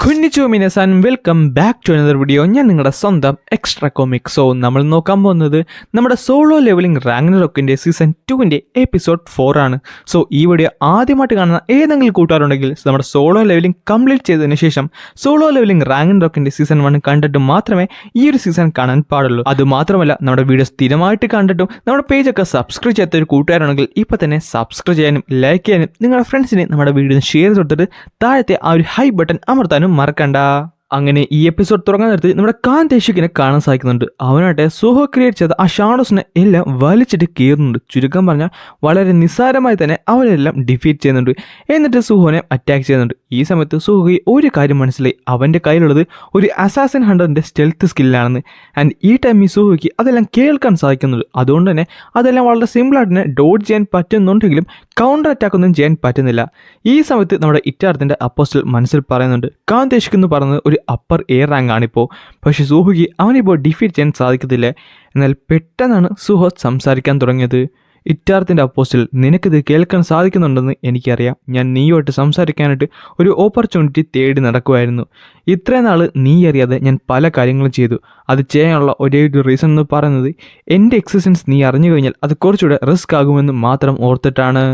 കുഞ്ഞിച്ചു മിനസാൻ welcome back to another video. ഞാൻ നിങ്ങളുടെ സ്വന്തം എക്സ്ട്രാ കോമിക്. സോ നമ്മൾ നോക്കാൻ പോകുന്നത് നമ്മുടെ സോളോ ലെവലിംഗ് റാഗ്നറോക്കിൻ്റെ സീസൺ 2 എപ്പിസോഡ് 4 ആണ്. സോ ഈ വീഡിയോ ആദ്യമായിട്ട് കാണുന്ന ഏതെങ്കിലും കൂട്ടുകാരുണ്ടെങ്കിൽ നമ്മുടെ സോളോ ലെവലിംഗ് കംപ്ലീറ്റ് ചെയ്തതിന് ശേഷം സോളോ ലെവലിംഗ് റാഗ്നറോക്കിൻ്റെ സീസൺ 1 കണ്ടിട്ട് മാത്രമേ ഈ ഒരു സീസൺ കാണാൻ പാടുള്ളൂ. അതുമാത്രമല്ല നമ്മുടെ വീഡിയോ സ്ഥിരമായിട്ട് കണ്ടിട്ടും നമ്മുടെ പേജൊക്കെ സബ്സ്ക്രൈബ് ചെയ്യാത്ത ഒരു കൂട്ടുകാരാണെങ്കിൽ ഇപ്പോൾ തന്നെ സബ്സ്ക്രൈബ് ചെയ്യാനും ലൈക്ക് ചെയ്യാനും നിങ്ങളുടെ ഫ്രണ്ട്സിന് നമ്മുടെ വീഡിയോ ഷെയർ കൊടുത്തിട്ട് താഴത്തെ ആ ഒരു ഹൈ ബട്ടൺ അമർത്താനും മറക്കണ്ട. അങ്ങനെ ഈ എപ്പിസോഡ് തുടങ്ങാൻ നേരത്ത് നമ്മുടെ കാന്തേഷിക്കിനെ കാണാൻ സാധിക്കുന്നുണ്ട്. അവനായിട്ട് സുഹോ ക്രിയേറ്റ് ചെയ്ത ആ ഷാഡോസിനെ എല്ലാം വലിച്ചിട്ട് കീറുന്നുണ്ട്. ചുരുക്കം പറഞ്ഞാൽ വളരെ നിസ്സാരമായി തന്നെ അവരെല്ലാം ഡിഫീറ്റ് ചെയ്യുന്നുണ്ട്. എന്നിട്ട് സുഹോനെ അറ്റാക്ക് ചെയ്യുന്നുണ്ട്. ഈ സമയത്ത് സുഹോയ്ക്ക് ഒരു കാര്യം മനസ്സിലായി, അവൻ്റെ കയ്യിലുള്ളത് ഒരു അസാസിൻ ഹണ്ടറിൻ്റെ സ്റ്റെൽത്ത് സ്കില്ലാണെന്ന്. ആൻഡ് ഈ ടൈം ഈ സുഹോയ്ക്ക് അതെല്ലാം കേൾക്കാൻ സാധിക്കുന്നുണ്ട്. അതുകൊണ്ട് തന്നെ അതെല്ലാം വളരെ സിമ്പിളായിട്ട് തന്നെ ഡോഡ് ചെയ്യാൻ പറ്റുന്നുണ്ടെങ്കിലും കൗണ്ടർ അറ്റാക്ക് ഒന്നും ചെയ്യാൻ പറ്റുന്നില്ല. ഈ സമയത്ത് നമ്മുടെ ഇറ്റാർത്തിൻ്റെ അപ്പോസ്റ്റൽ മനസ്സിൽ പറയുന്നുണ്ട്, കാന്തേഷിക്ക് എന്ന് പറയുന്നത് ഒരു അപ്പർ എയർ റാങ്ക് ആണിപ്പോൾ. പക്ഷേ സുഹോയ്ക്ക് അവനിപ്പോൾ ഡിഫീറ്റ് ചെയ്യാൻ സാധിക്കത്തില്ല. എന്നാൽ പെട്ടെന്നാണ് സുഹോ സംസാരിക്കാൻ തുടങ്ങിയത്. ഇറ്റാർത്തിൻ്റെ അപ്പോസ്റ്റൽ, നിനക്കിത് കേൾക്കാൻ സാധിക്കുന്നുണ്ടെന്ന് എനിക്കറിയാം. ഞാൻ നീയുമായിട്ട് സംസാരിക്കാനായിട്ട് ഒരു ഓപ്പർച്യൂണിറ്റി തേടി നടക്കുമായിരുന്നു. ഇത്രയും നാൾ നീ അറിയാതെ ഞാൻ പല കാര്യങ്ങളും ചെയ്തു. അത് ചെയ്യാനുള്ള ഒരേ ഒരു റീസൺ എന്ന് പറയുന്നത് എൻ്റെ എക്സിസ്റ്റൻസ് നീ അറിഞ്ഞു കഴിഞ്ഞാൽ അത് കുറച്ചുകൂടെ റിസ്ക് ആകുമെന്ന് മാത്രം ഓർത്തിട്ടാണ്.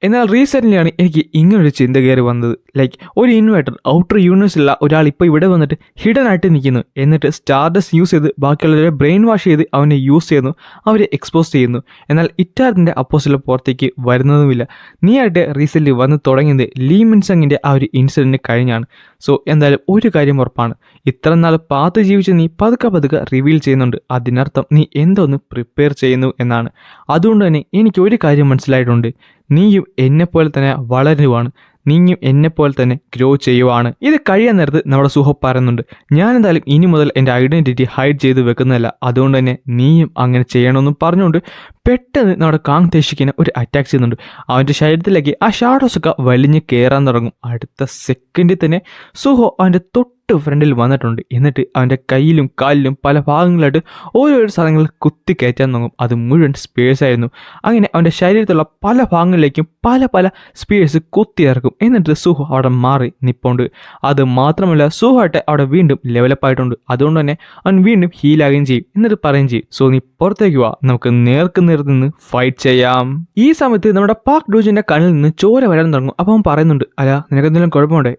എന്നാൽ റീസെൻ്റ്ലിയാണ് എനിക്ക് ഇങ്ങനൊരു ചിന്ത കയറി വന്നത്. ലൈക്ക് ഒരു ഇൻവേർട്ടർ ഔട്ടർ യൂണിവേഴ്സിലുള്ള ഒരാൾ ഇപ്പോൾ ഇവിടെ വന്നിട്ട് ഹിഡൻ ആയിട്ട് നിൽക്കുന്നു. എന്നിട്ട് സ്റ്റാർഡസ്റ്റ് യൂസ് ചെയ്ത് ബാക്കിയുള്ളവരെ ബ്രെയിൻ വാഷ് ചെയ്ത് അവനെ യൂസ് ചെയ്യുന്നു, അവരെ എക്സ്പോസ് ചെയ്യുന്നു. എന്നാൽ ഇറ്റാർത്തിൻ്റെ അപ്പോസ്റ്റൽ പുറത്തേക്ക് വരുന്നതുമില്ല. നീ ആയിട്ട് റീസെൻ്റ്ലി വന്ന് തുടങ്ങിയത് ലീ മിൻസങ്ങിൻ്റെ ആ ഒരു ഇൻസിഡൻറ്റ് കഴിഞ്ഞാണ്. സോ എന്തായാലും ഒരു കാര്യം ഉറപ്പാണ്, ഇത്ര നാൾ പാത്ത് ജീവിച്ച് നീ പതുക്കെ റിവീൽ ചെയ്യുന്നുണ്ട്. അതിനർത്ഥം നീ എന്തോന്ന് പ്രിപ്പയർ ചെയ്യുന്നു എന്നാണ്. അതുകൊണ്ട് തന്നെ എനിക്ക് ഒരു കാര്യം മനസ്സിലായിട്ടുണ്ട്, നീയും എന്നെപ്പോലെ തന്നെ വളരുവാണ്, നീയും എന്നെപ്പോലെ തന്നെ ഗ്രോ ചെയ്യുവാണ്. ഇത് കഴിയാൻ നേരത്ത് നമ്മുടെ സുഹോ പറയുന്നുണ്ട്, ഞാൻ എന്തായാലും ഇനി മുതൽ എൻ്റെ ഐഡൻറ്റിറ്റി ഹൈഡ് ചെയ്ത് വെക്കുന്നതല്ല, അതുകൊണ്ട് തന്നെ നീയും അങ്ങനെ ചെയ്യണമെന്ന് പറഞ്ഞുകൊണ്ട് പെട്ടെന്ന് നമ്മുടെ കാന്തേഷിക്കിനെ ഒരു അറ്റാക്ക് ചെയ്യുന്നുണ്ട്. അവൻ്റെ ശരീരത്തിലേക്ക് ആ ഷാഡോസൊക്കെ വലിഞ്ഞ് കയറാൻ തുടങ്ങും. അടുത്ത സെക്കൻഡിൽ തന്നെ സുഹോ അവൻ്റെ തൊട്ട് ഫ്രണ്ടിൽ വന്നിട്ടുണ്ട്. എന്നിട്ട് അവൻ്റെ കയ്യിലും കാലിലും പല ഭാഗങ്ങളായിട്ട് ഓരോരോ സ്ഥലങ്ങളിൽ കുത്തി കയറ്റാൻ തുടങ്ങും. അത് മുഴുവൻ സ്പേഴ്സ് ആയിരുന്നു. അങ്ങനെ അവൻ്റെ ശരീരത്തിലുള്ള പല ഭാഗങ്ങളിലേക്കും പല സ്പേഴ്സ് കുത്തിയിറക്കും. എന്നിട്ട് സുഹോ അവിടെ മാറി നിൽപ്പുണ്ട്. അത് മാത്രമല്ല സുഹോ ആയിട്ട് അവിടെ വീണ്ടും ലെവലപ്പായിട്ടുണ്ട്. അതുകൊണ്ട് തന്നെ അവൻ വീണ്ടും ഹീലാകുകയും ചെയ്യും. എന്നിട്ട് പറയുകയും ചെയ്യും, സോ നീ പുറത്തേക്ക് വാ, നമുക്ക് നേർക്ക് നിന്ന് ഫൈറ്റ് ചെയ്യാം. ഈ സമയത്ത് നമ്മുടെ പാക് ഡൂജിൻ്റെ കണ്ണിൽ നിന്ന് ചോര വരാൻ തുടങ്ങും. അപ്പോൾ അവൻ പറയുന്നുണ്ട്, അല്ല നിനക്കെന്തെങ്കിലും കുഴപ്പമുണ്ടേ?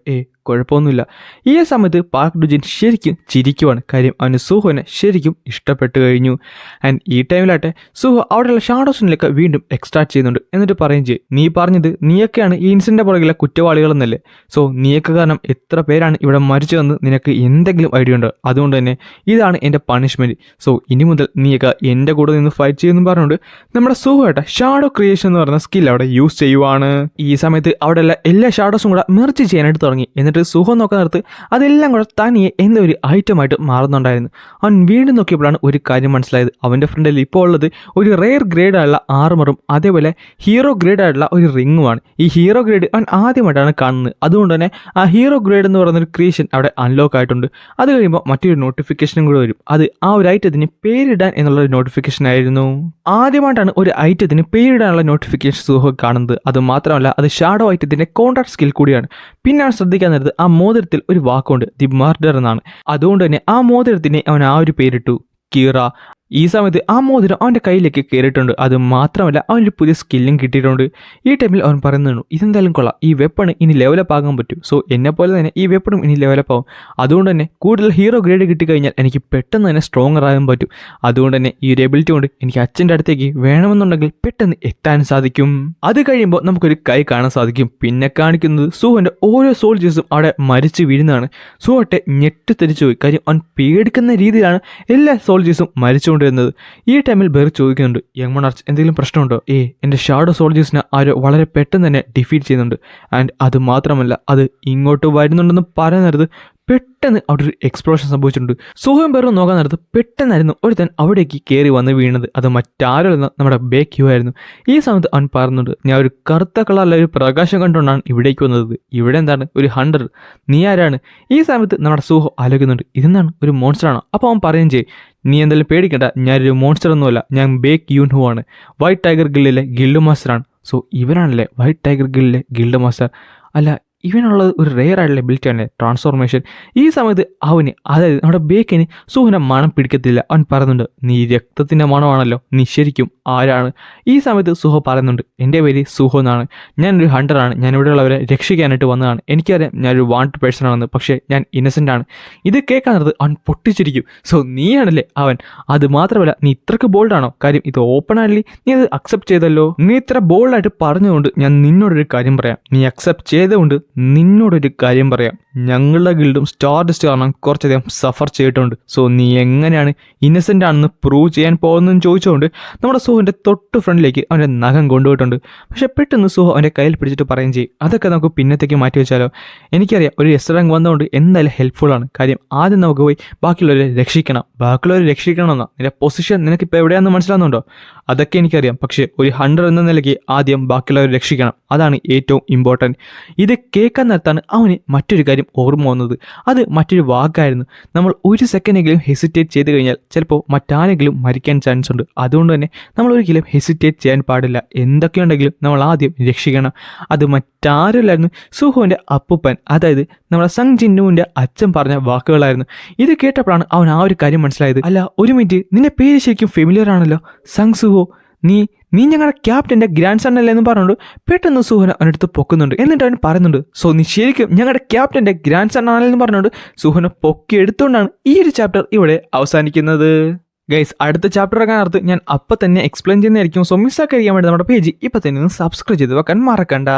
കുഴപ്പമൊന്നുമില്ല. ഈ സമയത്ത് പാക് ഡുജിൻ ശരിക്കും ചിരിക്കുവാണ്. കാര്യം അവന് സുഹോനെ ശരിക്കും ഇഷ്ടപ്പെട്ടു കഴിഞ്ഞു. ആൻഡ് ഈ ടൈമിലാട്ടെ സുഹോ അവിടെയുള്ള ഷാഡോസിനിലേക്ക് വീണ്ടും എക്സ്ട്രാക്ട് ചെയ്യുന്നുണ്ട്. എന്നിട്ട് പറയും ചെയ്യും, നീ പറഞ്ഞത് നീയൊക്കെയാണ് ഈ ഇൻസിഡൻ്റെ പുറകിലെ കുറ്റവാളികളെന്നല്ലേ? സോ നീയൊക്കെ കാരണം എത്ര പേരാണ് ഇവിടെ മരിച്ചതെന്ന് നിനക്ക് എന്തെങ്കിലും ഐഡിയ ഉണ്ടോ? അതുകൊണ്ട് തന്നെ ഇതാണ് എൻ്റെ പണിഷ്മെൻറ്റ്. സോ ഇനി മുതൽ നീയൊക്കെ എൻ്റെ കൂടെ നിന്ന് ഫൈറ്റ് ചെയ്യുമെന്ന് പറഞ്ഞുകൊണ്ട് നമ്മുടെ സുഹോയുടെ ഷാഡോ ക്രിയേഷൻ എന്ന് പറയുന്ന സ്കിൽ അവിടെ യൂസ് ചെയ്യുവാണ്. ഈ സമയത്ത് അവിടെയുള്ള എല്ലാ ഷാഡോസും കൂടെ മെർജ് ചെയ്യാനായിട്ട് തുടങ്ങി. എന്നിട്ട് സുഹം നോക്കാൻ നേരത്ത് അതെല്ലാം കൂടെ തനിയെ എന്നൊരു ഐറ്റമായിട്ട് മാറുന്നുണ്ടായിരുന്നു. അവൻ വീണ്ടും നോക്കിയപ്പോഴാണ് ഒരു കാര്യം മനസ്സിലായത്, അവൻ്റെ ഫ്രണ്ടിൽ ഇപ്പോൾ ഉള്ളത് ഒരു റെയർ ഗ്രേഡ് ആയുള്ള ആർമറും അതേപോലെ ഹീറോ ഗ്രേഡ് ആയിട്ടുള്ള ഒരു റിങ്ങുമാണ്. ഈ ഹീറോ ഗ്രേഡ് അവൻ ആദ്യമായിട്ടാണ് കാണുന്നത്. അതുകൊണ്ട് തന്നെ ആ ഹീറോ ഗ്രേഡ് എന്ന് പറയുന്നൊരു ക്രിയേഷൻ അവിടെ അൺലോക്ക് ആയിട്ടുണ്ട്. അത് കഴിയുമ്പോൾ മറ്റൊരു നോട്ടിഫിക്കേഷനും കൂടെ വരും. അത് ആ ഒരു ഐറ്റത്തിന് പേരിടാൻ എന്നുള്ളൊരു നോട്ടിഫിക്കേഷൻ ആയിരുന്നു. ആദ്യമായിട്ടാണ് ഒരു ഐറ്റത്തിന് പേരിടാനുള്ള നോട്ടിഫിക്കേഷൻ സുഹോ കാണുന്നത്. അത് മാത്രമല്ല അത് ഷാഡോ ഐറ്റത്തിൻ്റെ കോൺട്രാക്ട് സ്കിൽ കൂടിയാണ്. പിന്നെയാണ് ശ്രദ്ധിക്കാൻ നേരത്ത് ആ മോതിരത്തിൽ ഒരു വാക്കുണ്ട്, ദി മർഡർ എന്നാണ്. അതുകൊണ്ട് തന്നെ ആ മോതിരത്തിന് അവൻ ആ ഒരു പേരിട്ടു, കീറ. ഈ സമയത്ത് ആ മോതിരം അവൻ്റെ കയ്യിലേക്ക് കയറിയിട്ടുണ്ട്. അത് മാത്രമല്ല അവനൊരു പുതിയ സ്കില്ലും കിട്ടിയിട്ടുണ്ട്. ഈ ടൈമിൽ അവൻ പറയുന്നു, ഇതെന്തായാലും കൊള്ളാം, ഈ വെപ്പണ് ഇനി ലെവലപ്പ് ആകാൻ പറ്റും. സോ എന്നെപ്പോലെ തന്നെ ഈ വെപ്പണും ഇനി ലെവലപ്പ് ആകും. അതുകൊണ്ട് തന്നെ കൂടുതൽ ഹീറോ ഗ്രേഡ് കിട്ടിക്കഴിഞ്ഞാൽ എനിക്ക് പെട്ടെന്ന് തന്നെ സ്ട്രോങ്ങർ ആകാൻ പറ്റും. അതുകൊണ്ട് തന്നെ ഈ ഒരു എബിലിറ്റി കൊണ്ട് എനിക്ക് അച്ഛൻ്റെ അടുത്തേക്ക് വേണമെന്നുണ്ടെങ്കിൽ പെട്ടെന്ന് എത്താൻ സാധിക്കും. അത് കഴിയുമ്പോൾ നമുക്കൊരു കൈ കാണാൻ സാധിക്കും. പിന്നെ കാണിക്കുന്നത് സുഹോൻ്റെ ഓരോ സോൾജേഴ്സും അവിടെ മരിച്ചു വീഴുന്നതാണ്. സുഹോട്ടെ ഞെട്ടിത്തെറിച്ചു പോയി. കാര്യം അവൻ പേടിക്കുന്ന രീതിയിലാണ് എല്ലാ സോൾജേഴ്സും മരിച്ചുകൊണ്ടിരുന്നത്. ഈ ടൈമിൽ ബെർ ചോദിക്കുന്നുണ്ട്, യങ് മൊണാർച്ച് എന്തെങ്കിലും പ്രശ്നമുണ്ടോ? എൻ്റെ ഷാഡോ സോൾജേഴ്സിനെ ആരോ വളരെ പെട്ടെന്ന് തന്നെ ഡിഫീറ്റ് ചെയ്യുന്നുണ്ട്. ആൻഡ് അത് മാത്രമല്ല അത് ഇങ്ങോട്ട് വരുന്നുണ്ടെന്ന് പറയുന്നത് പെട്ടെന്ന് അവിടെ ഒരു എക്സ്പ്ലോഷൻ സംഭവിച്ചിട്ടുണ്ട്. സുഹം ബെറും നോക്കാൻ നേരത്ത് പെട്ടെന്നായിരുന്നു ഒരുത്തൻ അവിടേക്ക് കയറി വന്ന് വീണത്. അത് മറ്റാരല്ല നമ്മുടെ ബേക്യു ആയിരുന്നു. ഈ സമയത്ത് അവൻ പറയുന്നുണ്ട്, ഞാൻ ഒരു കറുത്ത കളറിലെ ഒരു പ്രകാശം കണ്ടുകൊണ്ടാണ് ഇവിടേക്ക് വന്നത്. ഇവിടെ എന്താണ് ഒരു ഹണ്ടർ, നീ ആരാണ്? ഈ സമയത്ത് നമ്മുടെ സുഹോ ആലോചിക്കുന്നുണ്ട്, ഇതെന്താണ് ഒരു മോൺസ്റ്റർ ആണോ? അപ്പോൾ അവൻ പറയുകയും ചെയ്യും, നീ എന്തായാലും പേടിക്കണ്ട, ഞാനൊരു മോൺസ്റ്റർ ഒന്നുമല്ല, ഞാൻ ബേക്ക് യൂൻഹു ആണ്, വൈറ്റ് ടൈഗർ ഗില്ലിലെ ഗിൽഡ് മാസ്റ്ററാണ്. സോ ഇവരാണല്ലേ വൈറ്റ് ടൈഗർ ഗില്ലിലെ ഗിൽഡ് മാസ്റ്റർ? അല്ല ഇവനുള്ളത് ഒരു റെയർ ആയിട്ടുള്ള എബിലിറ്റിയാണ് ട്രാൻസ്ഫോർമേഷൻ. ഈ സമയത്ത് അവന്, അതായത് നമ്മുടെ ബേക്കിന് സുഹുവിനെ മണം പിടിക്കത്തില്ല. അവൻ പറയുന്നുണ്ട്, നീ രക്തത്തിൻ്റെ മണമാണല്ലോ, നീ ശരിക്കും ആരാണ്? ഈ സമയത്ത് സുഹോ പറയുന്നുണ്ട്, എൻ്റെ പേര് സുഹോ എന്നാണ്, ഞാനൊരു ഹണ്ടറാണ്, ഞാൻ ഇവിടെയുള്ളവരെ രക്ഷിക്കാനായിട്ട് വന്നതാണ്, എനിക്കറിയാം ഞാനൊരു വാണ്ടഡ് പേഴ്സൺ ആണെന്ന്, പക്ഷേ ഞാൻ ഇന്നസെൻ്റ് ആണ്. ഇത് കേൾക്കാൻ നേരത്ത് അവൻ പൊട്ടിച്ചിരിക്കും. സോ നീയാണല്ലേ അവൻ? അത് മാത്രമല്ല, നീ ഇത്രക്ക് ബോൾഡാണോ? കാര്യം ഇത് ഓപ്പൺ ആയില്ലേ, നീ അത് അക്സെപ്റ്റ് ചെയ്തല്ലോ. നീ ഇത്ര ബോൾഡായിട്ട് പറഞ്ഞുകൊണ്ട് ഞാൻ നിന്നോടൊരു കാര്യം പറയാം. നീ അക്സെപ്റ്റ് ചെയ്തുകൊണ്ട് നിന്നോടൊരു കാര്യം പറയാം. ഞങ്ങളുടെ ഗിൽഡും സ്റ്റാർഡസ്റ്റ് കാരണം കുറച്ചധികം സഫർ ചെയ്തിട്ടുണ്ട്. സോ നീ എങ്ങനെയാണ് ഇന്നസെൻ്റ് ആണെന്ന് പ്രൂവ് ചെയ്യാൻ പോകുന്നതെന്ന് ചോദിച്ചുകൊണ്ട് നമ്മുടെ സുഹുവിൻ്റെ തൊട്ട് ഫ്രണ്ടിലേക്ക് അവൻ്റെ നഖം കൊണ്ടുപോയിട്ടുണ്ട്. പക്ഷേ പെട്ടെന്ന് സുഹു അവൻ്റെ കയ്യിൽ പിടിച്ചിട്ട് പറയും ചെയ്യും, അതൊക്കെ നമുക്ക് പിന്നത്തേക്ക് മാറ്റി വെച്ചാലോ? എനിക്കറിയാം ഒരു എസ് റാങ്ക് വന്നതുകൊണ്ട് എന്തായാലും ഹെൽപ്ഫുള്ളാണ്. കാര്യം ആദ്യം നമുക്ക് പോയി ബാക്കിയുള്ളവരെ രക്ഷിക്കണം. ബാക്കിയുള്ളവരെ രക്ഷിക്കണമെന്നാണ് നിന്റെ പൊസിഷൻ. നിനക്കിപ്പോൾ എവിടെയാണെന്ന് മനസ്സിലാകുന്നുണ്ടോ? അതൊക്കെ എനിക്കറിയാം. പക്ഷേ ഒരു ഹണ്ടർ എന്ന നിലയ്ക്ക് ആദ്യം ബാക്കിയുള്ളവരെ രക്ഷിക്കണം, അതാണ് ഏറ്റവും ഇമ്പോർട്ടൻറ്റ്. ഇത് കേൾക്കാൻ നേരത്താണ് അവന് മറ്റൊരു കാര്യം ഓർമ്മ വന്നത്. അത് മറ്റൊരു വാക്കായിരുന്നു. നമ്മൾ ഒരു സെക്കൻഡെങ്കിലും ഹെസിറ്റേറ്റ് ചെയ്ത് കഴിഞ്ഞാൽ ചിലപ്പോൾ മറ്റാരെങ്കിലും മരിക്കാൻ ചാൻസ് ഉണ്ട്. അതുകൊണ്ട് തന്നെ നമ്മൾ ഒരിക്കലും ഹെസിറ്റേറ്റ് ചെയ്യാൻ പാടില്ല. എന്തൊക്കെയുണ്ടെങ്കിലും നമ്മൾ ആദ്യം രക്ഷിക്കണം. അത് മറ്റാരുമില്ലായിരുന്നു, സുഹുവിൻ്റെ അപ്പൂപ്പൻ, അതായത് നമ്മുടെ സങ് ജിന്നുവിൻ്റെ അച്ഛൻ പറഞ്ഞ വാക്കുകളായിരുന്നു. ഇത് കേട്ടപ്പോഴാണ് അവൻ ആ ഒരു കാര്യം മനസ്സിലായത്. അല്ല ഒരു മിനിറ്റ്, നിന്റെ പേര് ശരിക്കും ഫെമിലിയർ ആണല്ലോ, സങ് സുഹോ. നീ ഞങ്ങളുടെ ക്യാപ്റ്റൻ്റെ ഗ്രാൻഡ് സൺ അല്ലേ എന്ന് പറഞ്ഞുകൊണ്ട് പെട്ടെന്ന് സുഹുവിനെ അവനടുത്ത് പൊക്കുന്നുണ്ട്. എന്നിട്ട് അവൻ പറയുന്നുണ്ട്, സോ നീ ശരിക്കും ഞങ്ങളുടെ ക്യാപ്റ്റൻ്റെ ഗ്രാൻഡ് സൺ ആണെന്ന് പറഞ്ഞുകൊണ്ട് സുഹുവിനെ പൊക്കി എടുത്തുകൊണ്ടാണ് ഈ ഒരു ചാപ്റ്റർ ഇവിടെ അവസാനിക്കുന്നത്. ഗൈസ്, അടുത്ത ചാപ്റ്റർ ഇറങ്ങാനടുത്ത് ഞാൻ അപ്പം തന്നെ എക്സ്പ്ലെയിൻ ചെയ്യുന്നതായിരിക്കും. സോ മിസ്സാക്കാതിരിക്കാൻ വേണ്ടി നമ്മുടെ പേജ് ഇപ്പം തന്നെ ഒന്ന് സബ്സ്ക്രൈബ് ചെയ്ത് വെക്കാൻ മറക്കണ്ട.